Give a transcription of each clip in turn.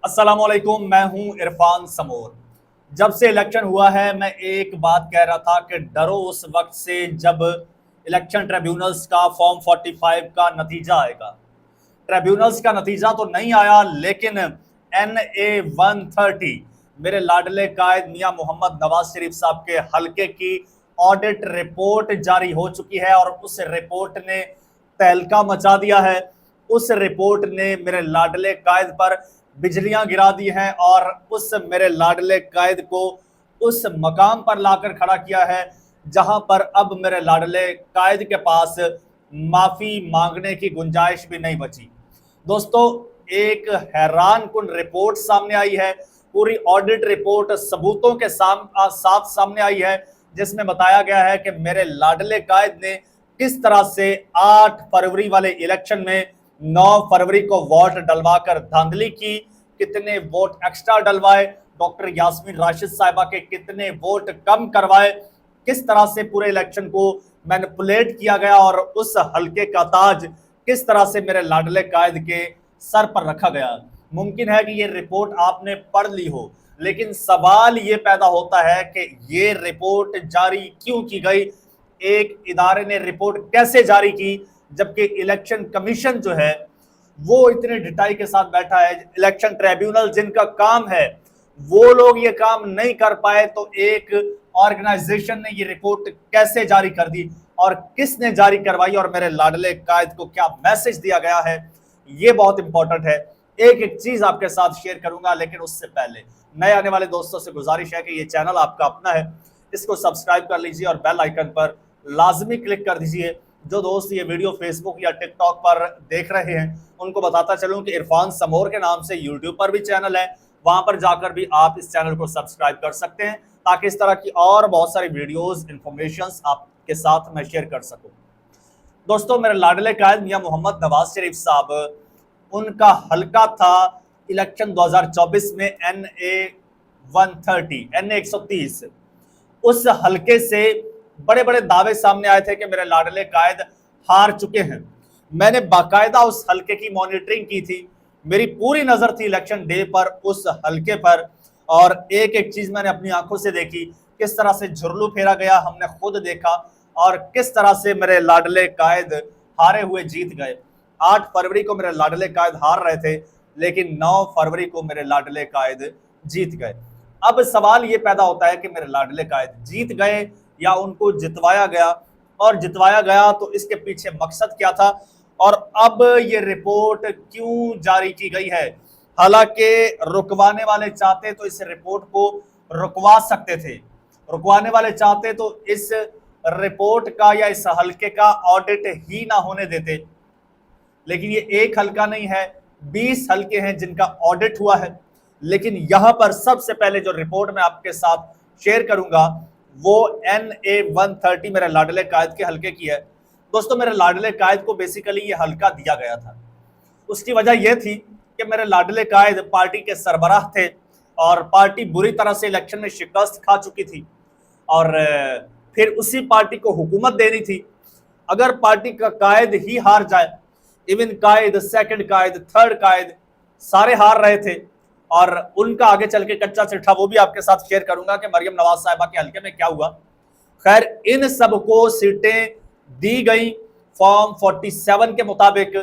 अस्सलामुअलैकुम, मैं हूं इरफान समोर। जब से इलेक्शन हुआ है मैं एक बात कह रहा था कि डरो उस वक्त से जब इलेक्शन ट्रिब्यूनल्स का फॉर्म 45 का नतीजा आएगा। ट्रिब्यूनल्स का नतीजा तो नहीं आया, लेकिन NA 130 मेरे लाडले कायद मियां मोहम्मद नवाज शरीफ साहब के हलके की ऑडिट रिपोर्ट जारी हो चुकी है और उस रिपोर्ट ने तहलका मचा दिया है। उस रिपोर्ट ने मेरे लाडले कायद पर बिजलियां गिरा दी हैं और उस मेरे लाडले कायद को उस मकाम पर लाकर खड़ा किया है जहां पर अब मेरे लाडले कायद के पास माफी मांगने की गुंजाइश भी नहीं बची। दोस्तों, एक हैरान कुन रिपोर्ट सामने आई है। पूरी ऑडिट रिपोर्ट सबूतों के साथ सामने आई है, जिसमें बताया गया है कि मेरे लाडले कायद ने किस तरह से 8 फरवरी वाले इलेक्शन में 9 फरवरी को वोट डलवाकर धांधली की, कितने वोट एक्स्ट्रा डलवाए, डॉक्टर यास्मीन राशिद साहिबा के कितने वोट कम करवाए, किस तरह से पूरे इलेक्शन को मैनिपुलेट किया गया और उस हल्के का ताज किस तरह से मेरे लाडले कायद के सर पर रखा गया। मुमकिन है कि ये रिपोर्ट आपने पढ़ ली हो, लेकिन सवाल ये पैदा होता है कि ये रिपोर्ट जारी क्यों की गई। एक इदारे ने रिपोर्ट कैसे जारी की, जबकि इलेक्शन कमीशन जो है वो इतने डिटाई के साथ बैठा है। इलेक्शन ट्रिब्यूनल जिनका काम है वो लोग ये काम नहीं कर पाए, तो एक ऑर्गेनाइजेशन ने ये रिपोर्ट कैसे जारी कर दी और किसने जारी करवाई और मेरे लाडले कायद को क्या मैसेज दिया गया है, ये बहुत इंपॉर्टेंट है। एक एक चीज आपके साथ शेयर करूंगा, लेकिन उससे पहले नए आने वाले दोस्तों से गुजारिश है कि ये चैनल आपका अपना है, इसको सब्सक्राइब कर लीजिए और बेल आइकन पर लाजमी क्लिक कर दीजिए। जो दोस्त ये वीडियो फेसबुक या टिकटॉक पर देख रहे हैं उनको बताता चलूं कि इरफान समोर के नाम से यूट्यूब पर भी चैनल है, वहां पर जाकर भी आप इस चैनल को सब्सक्राइब कर सकते हैं, ताकि इस तरह की और बहुत सारी वीडियोस इंफॉर्मेशंस आपके साथ मैं शेयर कर सकूं। दोस्तों, मेरे लाडले कायद मियां मोहम्मद नवाज शरीफ साहब, उनका हल्का था इलेक्शन 2024 में NA 130 उस हल्के से बड़े बड़े दावे सामने आए थे कि मेरे लाडले कायद हार चुके हैं। मैंने बाकायदा उस हल्के की मॉनिटरिंग की थी, मेरी पूरी नजर थी इलेक्शन डे पर उस हल्के पर, और एक एक चीज मैंने अपनी आंखों से देखी, किस तरह से झुरलू फेरा गया हमने खुद देखा, और किस तरह से मेरे लाडले कायद हारे हुए जीत गए। 8 फरवरी को मेरे लाडले कायद हार रहे थे, लेकिन 9 फरवरी को मेरे लाडले कायद जीत गए। अब सवाल ये पैदा होता है कि मेरे लाडले कायद जीत गए या उनको जितवाया गया, और जितवाया गया तो इसके पीछे मकसद क्या था, और अब ये रिपोर्ट क्यों जारी की गई है। हालांकि रुकवाने वाले चाहते तो इस रिपोर्ट को रुकवा सकते थे, रुकवाने वाले चाहते तो इस रिपोर्ट का या इस हल्के का ऑडिट ही ना होने देते। लेकिन ये एक हल्का नहीं है, 20 हल्के हैं जिनका ऑडिट हुआ है। लेकिन यहां पर सबसे पहले जो रिपोर्ट मैं आपके साथ शेयर करूंगा वो NA 130 मेरे लाडले कायद के हल्के की है। दोस्तों, मेरे लाडले कायद को बेसिकली ये हल्का दिया गया था। उसकी वजह यह थी कि मेरे लाडले कायद पार्टी के सरबराह थे और पार्टी बुरी तरह से इलेक्शन में शिकस्त खा चुकी थी, और फिर उसी पार्टी को हुकूमत देनी थी। अगर पार्टी का कायद ही हार जाए, इवन कायद, सेकंड कायद, थर्ड कायद सारे हार रहे थे, और उनका आगे चल के कच्चा चिट्ठा वो भी आपके साथ शेयर करूंगा कि मरियम नवाज साहिबा के हल्के में क्या हुआ। खैर, इन सबको सीटें दी गई फॉर्म 47 के मुताबिक,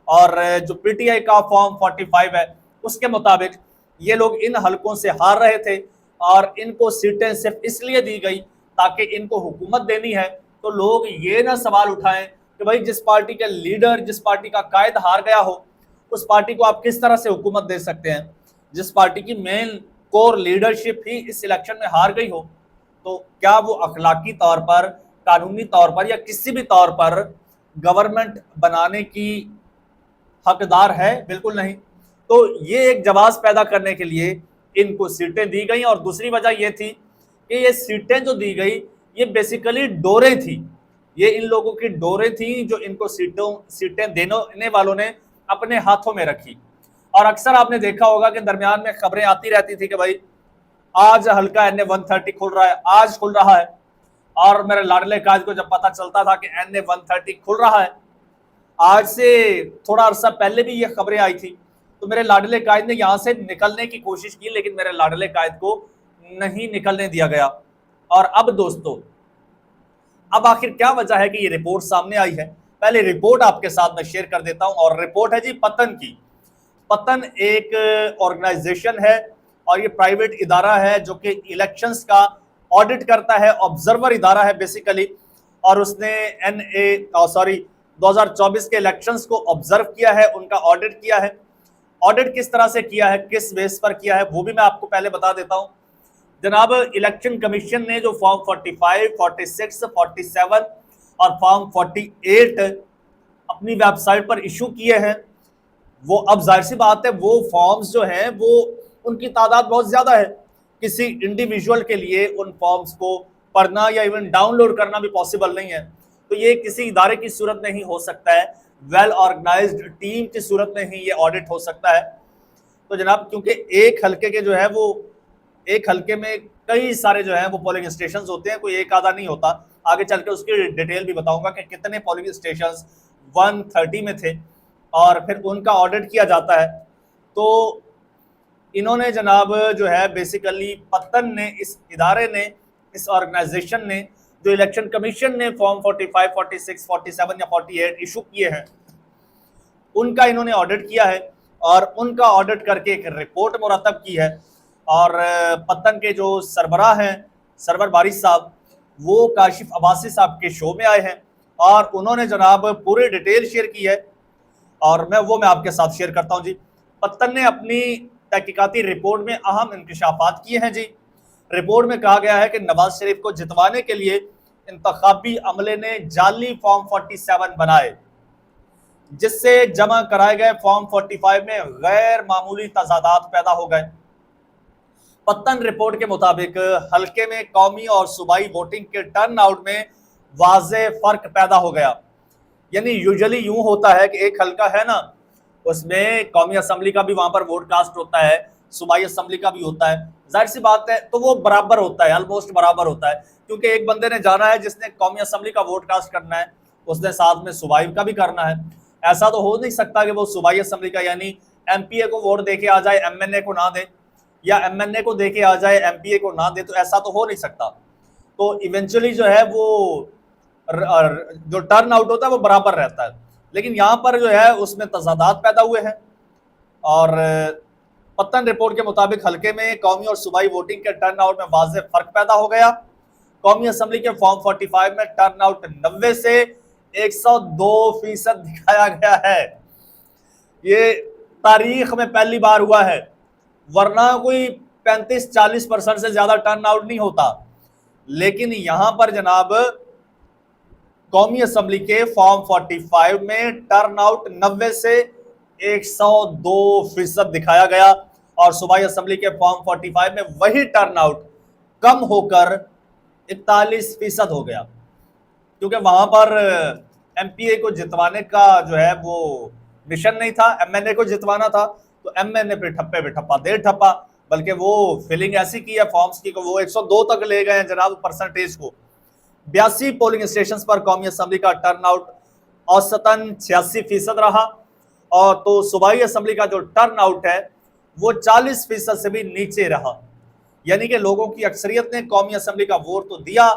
और जो पीटीआई का फॉर्म 45 है उसके मुताबिक ये लोग इन हलकों से हार रहे थे, और इनको सीटें सिर्फ इसलिए दी गई ताकि इनको हुकूमत देनी है। तो लोग ये ना सवाल उठाएं कि भाई जिस पार्टी के लीडर, जिस पार्टी का कायद हार गया हो, उस पार्टी को आप किस तरह से हुकूमत दे सकते हैं। जिस पार्टी की मेन कोर लीडरशिप ही इस इलेक्शन में हार गई हो, तो क्या वो अखलाकी तौर पर, कानूनी तौर पर या किसी भी तौर पर गवर्नमेंट बनाने की हकदार है? बिल्कुल नहीं। तो ये एक जवाब पैदा करने के लिए इनको सीटें दी गई, और दूसरी वजह यह थी कि ये सीटें जो दी गई ये बेसिकली डोरे थी, ये इन लोगों की डोरे थी जो इनको सीटें देने वालों ने अपने हाथों में रखी। और अक्सर आपने देखा होगा कि दरमियान में खबरें आती रहती थी कि भाई आज हल्का NA 130 खुल रहा है, आज खुल रहा है। और मेरे लाडले कायद को जब पता चलता था कि NA 130 खुल रहा है, आज से थोड़ा अरसा पहले भी ये खबरें आई थी, तो मेरे लाडले कायद ने यहां से निकलने की कोशिश की, लेकिन मेरे लाडले कायद को नहीं निकलने दिया गया। और अब दोस्तों, अब आखिर क्या वजह है कि ये रिपोर्ट सामने आई है? पहले रिपोर्ट आपके साथ में शेयर कर देता हूं। और रिपोर्ट है जी पतन की। पतन एक ऑर्गेनाइजेशन है और ये प्राइवेट इदारा है जो कि इलेक्शंस का ऑडिट करता है, ऑब्जर्वर इदारा है बेसिकली। और उसने 2024 के इलेक्शंस को ऑब्जर्व किया है, उनका ऑडिट किया है। ऑडिट किस तरह से किया है, किस बेस पर किया है, वो भी मैं आपको पहले बता देता हूं। जनाब, इलेक्शन कमीशन ने जो फॉर्म 45, 46, 47 और फॉर्म 48 अपनी वेबसाइट पर इशू किए हैं, वो अब जाहिर सी बात है वो फॉर्म्स जो हैं वो उनकी तादाद बहुत ज्यादा है। किसी इंडिविजुअल के लिए उन फॉर्म्स को पढ़ना या इवन डाउनलोड करना भी पॉसिबल नहीं है। तो ये किसी इदारे की सूरत में ही हो सकता है, वेल ऑर्गेनाइज्ड टीम की सूरत में ही ये ऑडिट हो सकता है। तो जनाब, क्योंकि एक हल्के के जो है वो एक हल्के में कई सारे जो है वो पोलिंग स्टेशन होते हैं, कोई एक आधा नहीं होता। आगे चल के उसकी डिटेल भी बताऊंगा कि कितने पोलिंग स्टेशन 130 में थे और फिर उनका ऑडिट किया जाता है। तो इन्होंने जनाब जो है बेसिकली पतन ने, इस इदारे ने, इस ऑर्गेनाइजेशन ने, जो इलेक्शन कमीशन ने फॉर्म 45, 46, 47 या 48 इशू किए हैं, उनका इन्होंने ऑडिट किया है और उनका ऑडिट करके एक रिपोर्ट मुरतब की है। और पतन के जो सरबराह हैं, सरवर बारिश साहब, वो काशिफ अब्बासी साहब के शो में आए हैं और उन्होंने जनाब पूरी डिटेल शेयर की है और मैं आपके साथ शेयर करता हूं जी। पतन ने अपनी तहकीकाती रिपोर्ट में अहम इंकशाफात किए हैं जी। रिपोर्ट में कहा गया है कि नवाज शरीफ को जितवाने के लिए इंतखाबी अमले ने जाली फॉर्म 47 बनाए, जिससे जमा कराए गए फॉर्म 45 में गैर मामूली तजादात पैदा हो गए। पत्तन रिपोर्ट के मुताबिक हल्के में कौमी और सूबाई वोटिंग के टर्नआउट में वाज़े फर्क पैदा हो गया। यानी यूजुअली यूं होता है कि एक हल्का है ना, उसमें कौमी असेंबली का भी वहां पर वोट कास्ट होता है, सूबाई असेंबली का भी होता है। जाहिर सी बात है, तो वो बराबर होता है, ऑलमोस्ट बराबर होता है, क्योंकि एक बंदे ने जाना है जिसने कौमी असेंबली का वोट कास्ट करना है, उसने साथ में सूबाई का भी करना है। ऐसा तो हो नहीं सकता कि वो सूबाई असेंबली का यानी एमपीए को वोट देके आ जाए, एमएनए को ना दे, या एमएनए को देके आ जाए, एमपीए को ना दे, तो ऐसा तो हो नहीं सकता। तो इवेंचुअली जो है वो जो टर्न आउट होता है वो बराबर रहता है। लेकिन यहाँ पर जो है उसमें तजादात पैदा हुए हैं। और पत्तन रिपोर्ट के मुताबिक हल्के में कौमी और सूबाई वोटिंग के टर्न आउट में वाज़ेह फर्क पैदा हो गया। कौमी असेंबली के फॉर्म 45 में टर्न आउट 90 से 102% दिखाया गया है। ये तारीख में पहली बार हुआ है, वरना कोई 35-40% से ज्यादा टर्न आउट नहीं होता। लेकिन यहां पर जनाब कौमी असेंबली के फॉर्म 45 में टर्न आउट 90 से 102% दिखाया गया और सूबाई असेंबली के फॉर्म 45 में वही टर्न आउट कम होकर 41% हो गया, क्योंकि वहां पर एमपीए को जितवाने का जो है वो मिशन नहीं था, एमएनए को जितवाना था। तो एमएनए पे ठप्पे पे ठप्पा दे ठप्पा, बल्कि वो फिलिंग ऐसी की है फॉर्म्स की, वो 102 तक ले गए हैं जनाब परसेंटेज को। 82 पोलिंग स्टेशन पर कौमी असेंबली का टर्नआउट औसतन 86% रहा, और तो सूबाई असेंबली का जो टर्नआउट है वो 40% से भी नीचे रहा। यानी कि लोगों की अक्सरियत ने कौमी असेंबली का वोट तो दिया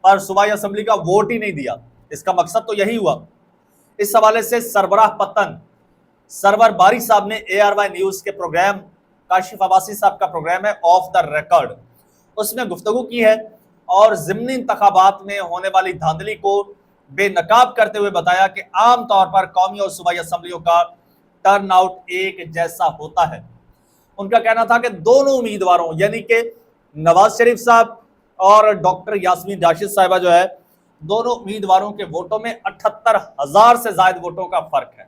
पर सूबाई असेंबली का वोट ही नहीं दिया। इसका मकसद तो यही हुआ। इस हवाले से सरबराह पत्तन सरवर बारी साहब ने ARY न्यूज के प्रोग्राम, काशिफ अब्बासी साहब का प्रोग्राम है ऑफ द रिकॉर्ड, उसमें गुफ्तगू की है और ज़िमनी इंतखाबात में होने वाली धांधली को बेनकाब करते हुए बताया कि आम तौर पर कौमी और सूबाई असेंबलियों का टर्नआउट एक जैसा होता है। उनका कहना था कि दोनों उम्मीदवारों यानी कि नवाज शरीफ साहब और डॉक्टर यास्मीन राशिद साहिबा जो है, दोनों उम्मीदवारों के वोटों में 78,000 से ज्यादा वोटों का फर्क है।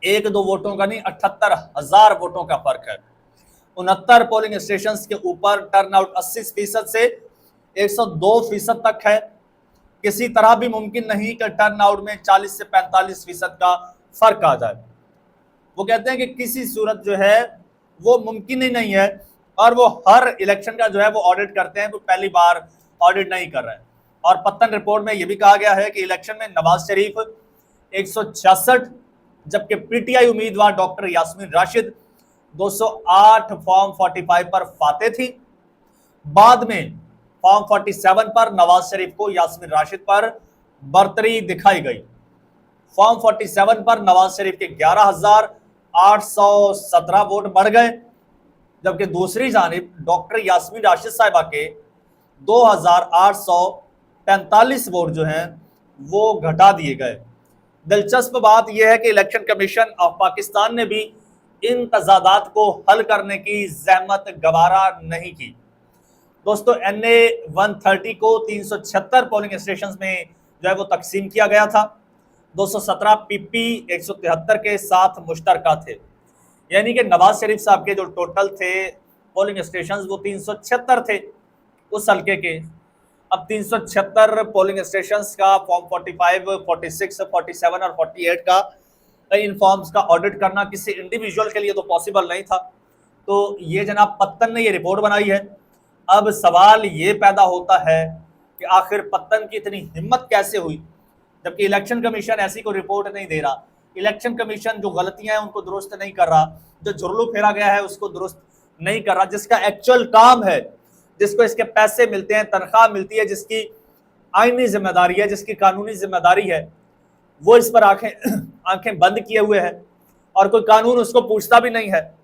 एक दो वोटों का नहीं, 78,000 वोटों का फर्क है। 69 पोलिंग स्टेशन के ऊपर टर्नआउट 80% से 102% तक है। किसी तरह भी मुमकिन नहीं कि टर्नआउट में 40 से 45% का फर्क आ जाए। वो कहते हैं कि किसी सूरत जो है वो मुमकिन ही नहीं है, और वो हर इलेक्शन का जो है वो ऑडिट करते हैं, वो पहली बार ऑडिट नहीं कर रहे हैं। और पत्तन रिपोर्ट में यह भी कहा गया है कि इलेक्शन में नवाज शरीफ 166 जबकि पीटीआई उम्मीदवार डॉक्टर यास्मीन राशिद 208 फॉर्म 45 पर फाते थी। बाद में फॉर्म 47 पर नवाज शरीफ को यास्मीन राशिद पर बर्तरी दिखाई गई। फॉर्म 47 पर नवाज शरीफ के 11,817 वोट बढ़ गए, जबकि दूसरी जानिब डॉक्टर यास्मीन राशिद साहिबा के 2,845 वोट जो हैं वो घटा दिए गए। दिलचस्प बात यह है कि इलेक्शन कमीशन ऑफ पाकिस्तान ने भी इन तजादात को हल करने की जहमत गवारा नहीं की। दोस्तों, NA 130 को 376 पोलिंग स्टेशन में जो है वो तकसीम किया गया था। 217 PP 173 के साथ मुश्तरका थे, यानी कि नवाज शरीफ साहब के जो टोटल थे पोलिंग स्टेशन वो 376 थे उस हल्के के। अब 376 पोलिंग स्टेशन का फॉर्म 45, 46, 47 और 48 का इन फॉर्म्स का ऑडिट करना किसी इंडिविजुअल के लिए तो पॉसिबल नहीं था। तो ये जनाब पत्तन ने ये रिपोर्ट बनाई है। अब सवाल ये पैदा होता है कि आखिर पत्तन की इतनी हिम्मत कैसे हुई, जबकि इलेक्शन कमीशन ऐसी कोई रिपोर्ट नहीं दे रहा। इलेक्शन कमीशन जो गलतियां हैं उनको दुरुस्त नहीं कर रहा, जो जुर्लू फेरा गया है उसको दुरुस्त नहीं कर रहा। जिसका एक्चुअल काम है, जिसको इसके पैसे मिलते हैं, तनख्वाह मिलती है, जिसकी आईनी जिम्मेदारी है, जिसकी कानूनी जिम्मेदारी है, वो इस पर आंखें बंद किए हुए है और कोई कानून उसको पूछता भी नहीं है।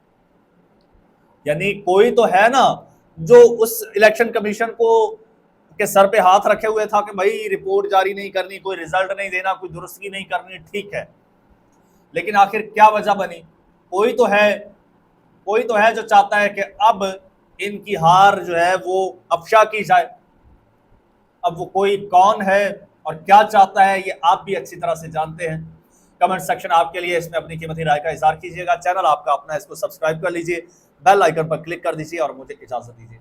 यानी कोई तो है ना जो उस इलेक्शन कमीशन को के सर पे हाथ रखे हुए था कि भाई रिपोर्ट जारी नहीं करनी, कोई रिजल्ट नहीं देना, कोई दुरुस्ती नहीं करनी, ठीक है। लेकिन आखिर क्या वजह बनी? कोई तो है जो चाहता है कि अब इनकी हार जो है वो अफशा की जाए। अब वो कोई कौन है और क्या चाहता है ये आप भी अच्छी तरह से जानते हैं। कमेंट सेक्शन आपके लिए, इसमें अपनी कीमती राय का इज़हार कीजिएगा। चैनल आपका अपना, इसको सब्सक्राइब कर लीजिए, बेल आइकन पर क्लिक कर दीजिए और मुझे इजाजत दीजिए।